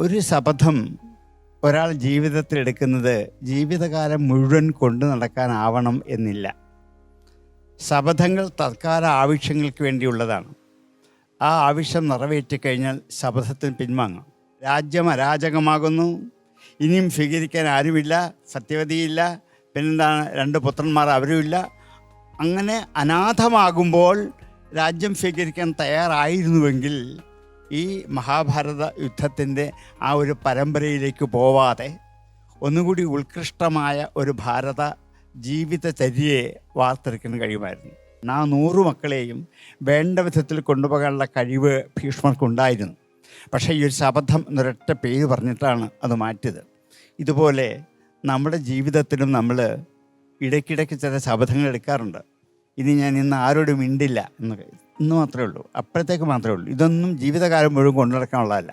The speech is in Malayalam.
ഒരു ശപഥം ഒരാൾ ജീവിതത്തിൽ എടുക്കുന്നത് ജീവിതകാലം മുഴുവൻ കൊണ്ടു നടക്കാനാവണം എന്നില്ല. ശപഥങ്ങൾ തത്കാല ആവശ്യങ്ങൾക്ക് വേണ്ടിയുള്ളതാണ്. ആ ആവശ്യം നിറവേറ്റിക്കഴിഞ്ഞാൽ ശപഥത്തിന് പിൻവാങ്ങാം. രാജ്യം അരാജകമാകുന്നു, ഇനിയും സ്വീകരിക്കാൻ ആരുമില്ല, സത്യവതിയില്ല, പിന്നെന്താണ് 2 പുത്രന്മാർ അവരുമില്ല. അങ്ങനെ അനാഥമാകുമ്പോൾ രാജ്യം സ്വീകരിക്കാൻ തയ്യാറായിരുന്നുവെങ്കിൽ ഈ മഹാഭാരത യുദ്ധത്തിൻ്റെ ആ ഒരു പരമ്പരയിലേക്ക് പോവാതെ ഒന്നുകൂടി ഉത്കൃഷ്ടമായ ഒരു ഭാരത ജീവിതചര്യയെ വാർത്തെടുക്കാൻ കഴിയുമായിരുന്നു. ആ 100 മക്കളെയും വേണ്ട വിധത്തിൽ കൊണ്ടുപോകാനുള്ള കഴിവ് ഭീഷ്മർക്കുണ്ടായിരുന്നു. പക്ഷേ ഈ ഒരു ശപഥം എന്നൊരൊറ്റ പേര് പറഞ്ഞിട്ടാണ് അത് മാറ്റിയത്. ഇതുപോലെ നമ്മുടെ ജീവിതത്തിലും നമ്മൾ ഇടയ്ക്കിടയ്ക്ക് ചില ശപഥങ്ങൾ എടുക്കാറുണ്ട്. ഇനി ഞാൻ ഇന്ന് ആരോടും മിണ്ടില്ല എന്ന് മാത്രമേ ഉള്ളൂ, അപ്പോഴത്തേക്ക് മാത്രമേ ഉള്ളൂ. ഇതൊന്നും ജീവിതകാലം മുഴുവൻ കൊണ്ടു നടക്കാനുള്ളതല്ല.